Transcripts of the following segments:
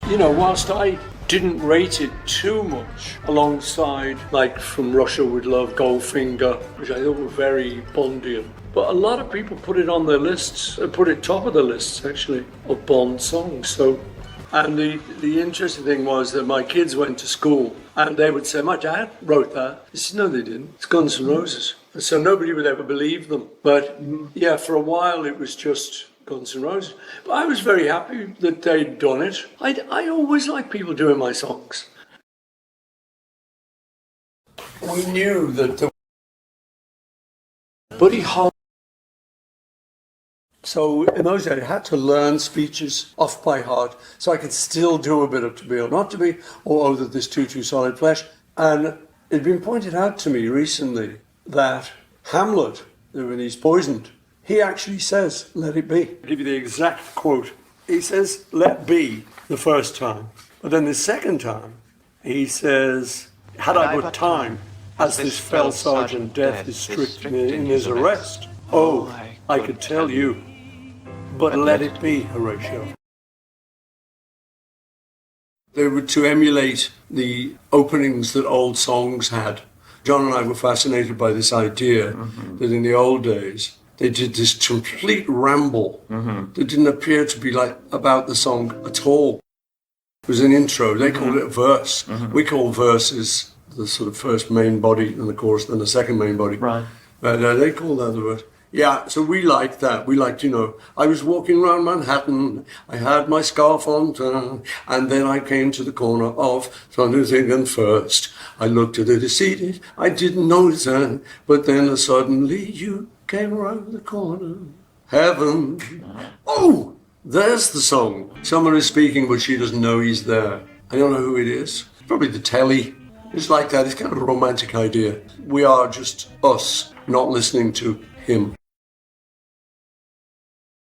You know, whilst I didn't rate it too much, alongside, like, From Russia with Love, Goldfinger, which I thought were very Bondian. But a lot of people put it on their lists, put it top of the lists, actually, of Bond songs. So, and the interesting thing was that my kids went to school and they would say, my dad wrote that. I said, no, they didn't. It's Guns N' Roses. And so nobody would ever believe them. But yeah, for a while it was just Guns N' Roses. But I was very happy that they'd done it. I always like people doing my songs. We knew that the Buddy Holly. So in those days, I had to learn speeches off by heart, so I could still do a bit of To Be or Not to Be, or Oh That This Too Solid Flesh. And it'd been pointed out to me recently that Hamlet, when he's poisoned, he actually says, let it be. I'll give you the exact quote. He says, let be, the first time. But then the second time, he says, had I but time, as this fell Sergeant Death is strict in his arrest, oh, I could tell you, but let it be, Horatio. They were to emulate the openings that old songs had. John and I were fascinated by this idea that in the old days, they did this complete ramble that didn't appear to be like about the song at all. It was an intro. They called it a verse. We call verses the sort of first main body and the chorus, then the second main body. Right. But they call that the verse. Yeah, so we liked that. We liked, you know, I was walking around Manhattan, I had my scarf on, and then I came to the corner of something, and first I looked at it seated, I didn't notice her, but then suddenly you came around the corner. Heaven. Oh, there's the song. Someone is speaking, but she doesn't know he's there. I don't know who it is. Probably the telly. It's like that. It's kind of a romantic idea. We are just us, not listening to him.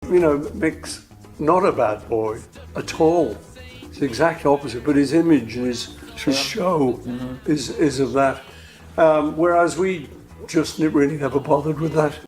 You know, Mick's not a bad boy at all. It's the exact opposite, but his image and his show is of that. Whereas we just really never bothered with that.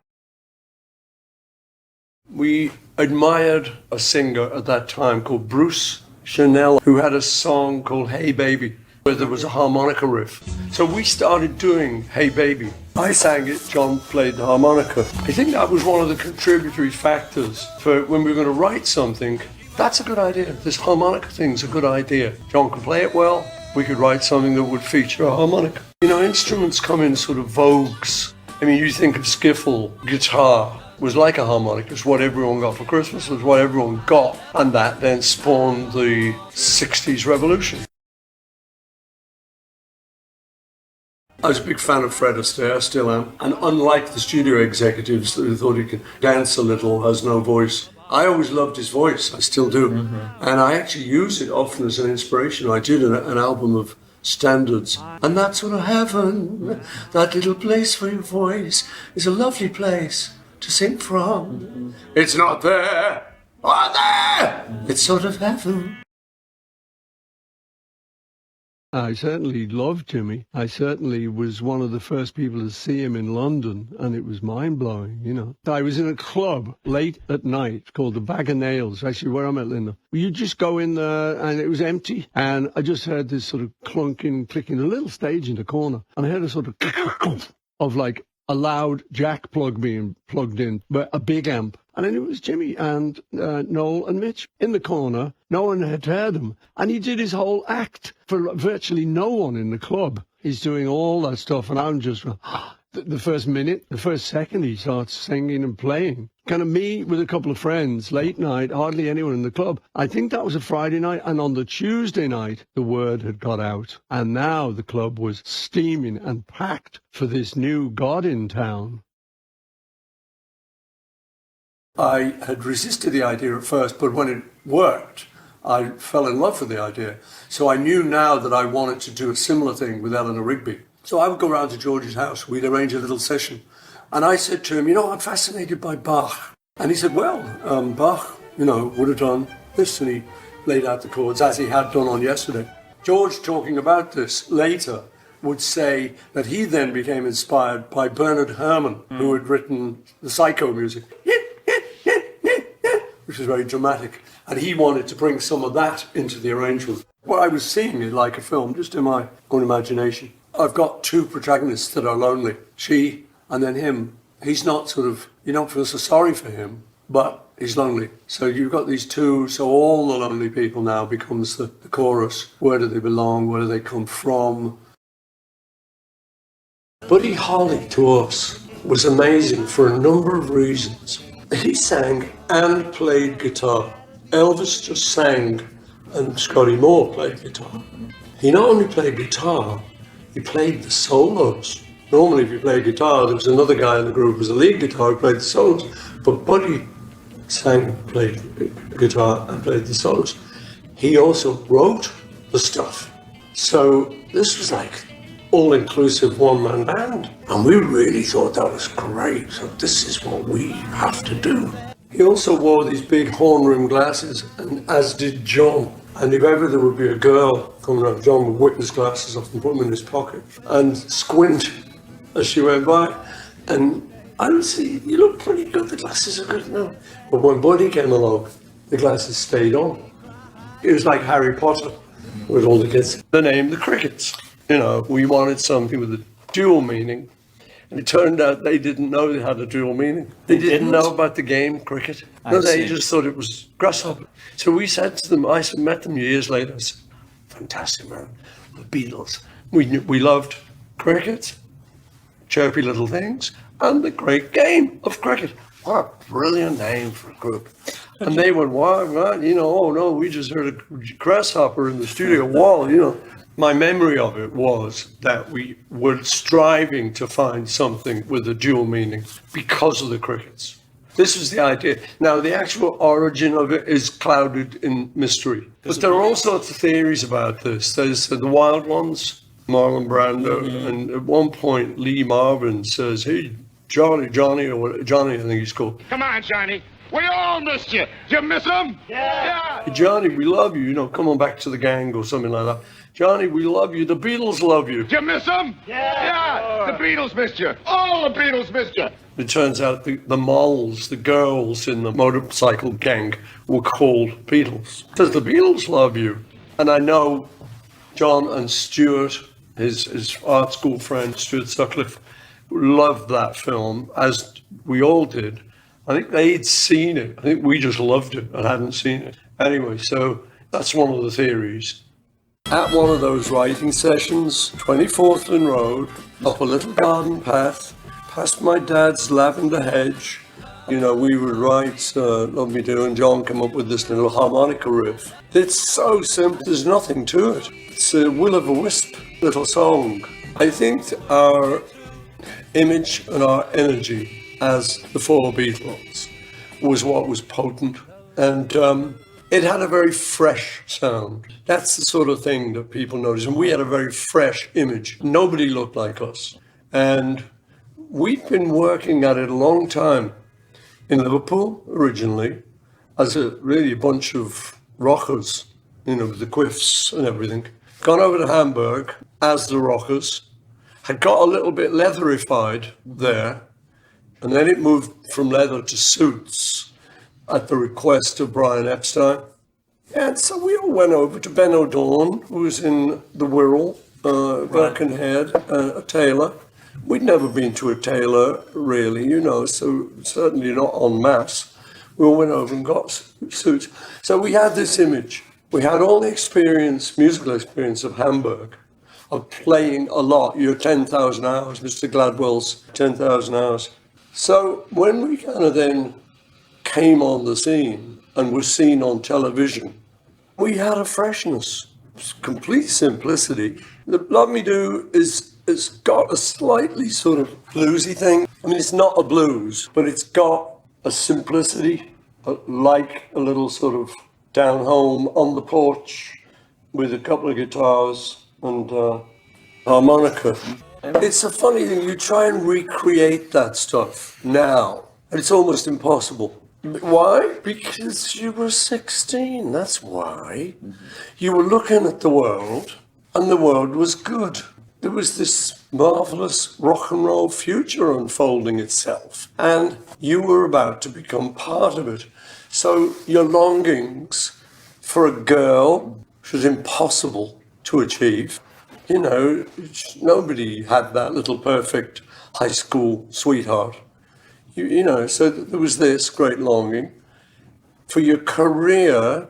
We admired a singer at that time called Bruce Chanel, who had a song called Hey Baby, where there was a harmonica riff. So we started doing Hey Baby. I sang it, John played the harmonica. I think that was one of the contributory factors for when we were going to write something. That's a good idea. This harmonica thing's a good idea. John can play it well. We could write something that would feature a harmonica. You know, instruments come in sort of vogues. I mean, you think of skiffle, guitar was like a harmonica. It's what everyone got for Christmas. It was what everyone got. And that then spawned the 60s revolution. I was a big fan of Fred Astaire, still am. And unlike the studio executives who thought he could dance a little, has no voice, I always loved his voice. I still do. And I actually use it often as an inspiration. I did an album of standards. And that sort of heaven, that little place for your voice, is a lovely place to sing from. It's not there, or there. It's sort of heaven. I certainly loved Jimmy. I certainly was one of the first people to see him in London, and it was mind-blowing, you know. I was in a club late at night called the Bag of Nails, actually where I met Linda. You just go in there, and it was empty, and I just heard this sort of clunking, clicking, a little stage in the corner, and I heard a sort of like a loud jack plug being plugged in, but a big amp. And then it was Jimmy and Noel and Mitch in the corner. No one had heard him. And he did his whole act for virtually no one in the club. He's doing all that stuff. And I'm just, the first minute, the first second, he starts singing and playing. Kind of me with a couple of friends, late night, hardly anyone in the club. I think that was a Friday night. And on the Tuesday night, the word had got out. And now the club was steaming and packed for this new god in town. I had resisted the idea at first, but when it worked, I fell in love with the idea. So I knew now that I wanted to do a similar thing with Eleanor Rigby. So I would go round to George's house, we'd arrange a little session. And I said to him, you know, I'm fascinated by Bach. And he said, well, Bach, you know, would have done this. And he laid out the chords as he had done on Yesterday. George, talking about this later, would say that he then became inspired by Bernard Herrmann, who had written the Psycho music, which is very dramatic. And he wanted to bring some of that into the arrangement. Well, I was seeing it like a film, just in my own imagination. I've got two protagonists that are lonely, she and then him. He's not sort of, you don't feel so sorry for him, but he's lonely. So you've got these two, so all the lonely people now becomes the chorus. Where do they belong? Where do they come from? Buddy Holly, to us, was amazing for a number of reasons. He sang and played guitar. Elvis just sang and Scotty Moore played guitar. He not only played guitar, he played the solos. Normally if you play guitar, there was another guy in the group who was a lead guitar who played the solos, but Buddy sang, played guitar and played the solos. He also wrote the stuff. So this was like all-inclusive one-man band. And we really thought that was great. So this is what we have to do. He also wore these big horn-rimmed glasses, and as did John. And if ever there would be a girl coming around, John would whip his glasses off and put them in his pocket and squint as she went by. And I would say, you look pretty good, the glasses are good now. But when Buddy came along, the glasses stayed on. It was like Harry Potter with all the kids. The name, the Crickets. You know, we wanted something with a dual meaning. And it turned out they didn't know they had a dual meaning. They didn't know about the game, cricket. No, they just thought it was grasshopper. So we said to them, I met them years later, I said, fantastic, man, the Beatles. We loved cricket, chirpy little things, and the great game of cricket. What a brilliant name for a group. And they went, what, you know, oh no, we just heard a grasshopper in the studio wall, you know. My memory of it was that we were striving to find something with a dual meaning because of the crickets. This was the idea. Now, the actual origin of it is clouded in mystery. But there are all sorts of theories about this. There's the wild ones, Marlon Brando, and at one point, Lee Marvin says, hey, Johnny, I think he's called. Come on, Johnny. We all missed you. Did you miss him? Yeah. Hey, Johnny, we love you. You know, come on back to the gang or something like that. Johnny, we love you. The Beatles love you. Did you miss them? Yeah. The Beatles missed you. All the Beatles missed you. It turns out the moles, the girls in the motorcycle gang, were called Beatles. Does the Beatles love you? And I know John and Stuart, his art school friend, Stuart Sutcliffe, loved that film, as we all did. I think they'd seen it. I think we just loved it and hadn't seen it. Anyway, so that's one of the theories. At one of those writing sessions, 24th Lynn Road, up a little garden path, past my dad's lavender hedge, you know, we would write Love Me Do, and John came up with this little harmonica riff. It's so simple, there's nothing to it. It's a will-o'-the-wisp little song. I think our image and our energy as the four Beatles was what was potent, and it had a very fresh sound. That's the sort of thing that people notice. And we had a very fresh image. Nobody looked like us. And we'd been working at it a long time. In Liverpool, originally, as a bunch of rockers, you know, with the quiffs and everything. Gone over to Hamburg as the rockers. Had got a little bit leatherified there. And then it moved from leather to suits, at the request of Brian Epstein. And so we all went over to Ben O'Dawn, who was in the Wirral, Birkenhead, a tailor. We'd never been to a tailor, really, you know, so certainly not en masse. We all went over and got suits. So we had this image. We had all the experience, musical experience of Hamburg, of playing a lot, your 10,000 hours, Mr. Gladwell's 10,000 hours. So when we kind of then came on the scene and were seen on television, we had a freshness, complete simplicity. The Love Me Do it's got a slightly sort of bluesy thing. I mean, it's not a blues, but it's got a simplicity, like a little sort of down home on the porch with a couple of guitars and harmonica. It's a funny thing, you try and recreate that stuff now, and it's almost impossible. Why? Because you were 16, that's why. You were looking at the world, and the world was good. There was this marvelous rock and roll future unfolding itself, and you were about to become part of it. So your longings for a girl was impossible to achieve. You know, nobody had that little perfect high school sweetheart. You know, so there was this great longing. For your career,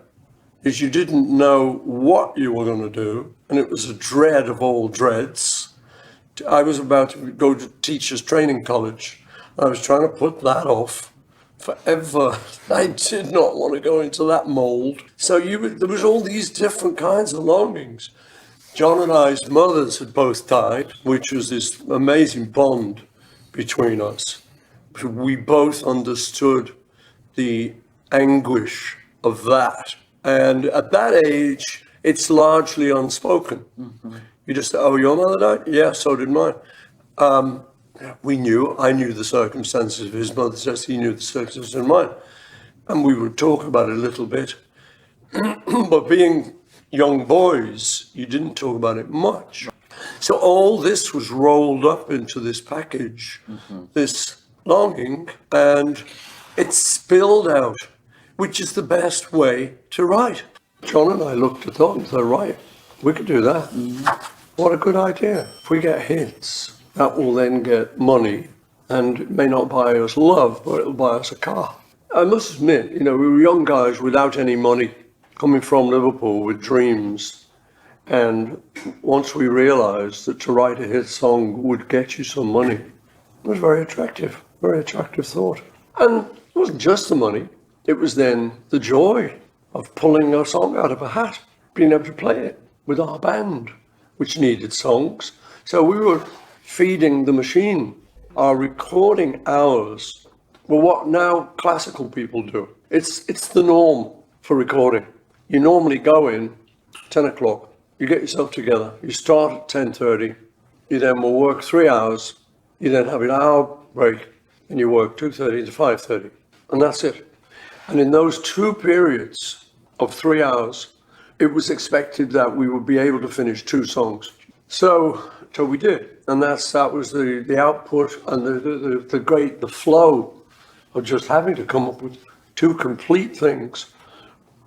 is you didn't know what you were going to do, and it was a dread of all dreads. I was about to go to teachers training college. I was trying to put that off forever. I did not want to go into that mold. So there was all these different kinds of longings. John and I's mothers had both died, which was this amazing bond between us. We both understood the anguish of that. And at that age, it's largely unspoken. Mm-hmm. You just say, oh, your mother died? Yeah, so did mine. I knew the circumstances of his mother's death, he knew the circumstances of mine. And we would talk about it a little bit. But being young boys, you didn't talk about it much. So all this was rolled up into this package, this longing, and it spilled out, which is the best way to write. John and I looked at that and said, right, we could do that. What a good idea. If we get hits, that will then get money, and it may not buy us love, but it'll buy us a car. I must admit, we were young guys without any money, coming from Liverpool with dreams. And once we realized that to write a hit song would get you some money, it was very attractive thought. And it wasn't just the money, it was then the joy of pulling a song out of a hat, being able to play it with our band, which needed songs. So we were feeding the machine. Our recording hours were what now classical people do. It's the norm for recording. You normally go in 10 o'clock, you get yourself together, you start at 10:30, you then will work 3 hours, you then have an hour break, and you work 2:30 to 5:30, and that's it. And in those 2 periods of 3 hours, it was expected that we would be able to finish 2 songs. So we did, and that was the output and the flow of just having to come up with 2 complete things.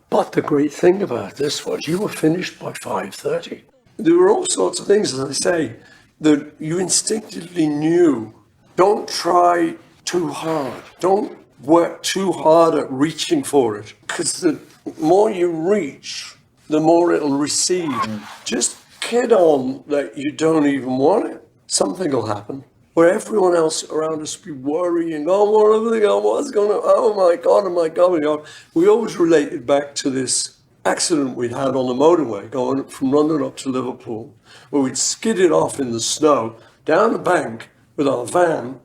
But the great thing about this was you were finished by 5:30. There were all sorts of things, as I say, that you instinctively knew. Don't try too hard. Don't work too hard at reaching for it, because the more you reach, the more it'll recede. Just kid on that you don't even want it. Something will happen where everyone else around us will be worrying, what's going on? Oh my God, oh my God, oh my God. We always related back to this accident we'd had on the motorway going from London up to Liverpool, where we'd skidded off in the snow down the bank with our van,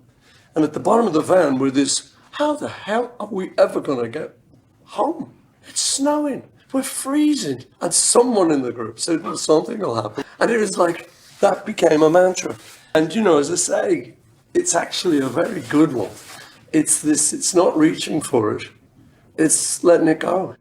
and at the bottom of the van were this, how the hell are we ever going to get home? It's snowing, we're freezing. And someone in the group said, well, something will happen. And it was like, that became a mantra. And as I say, it's actually a very good one. It's not reaching for it, it's letting it go.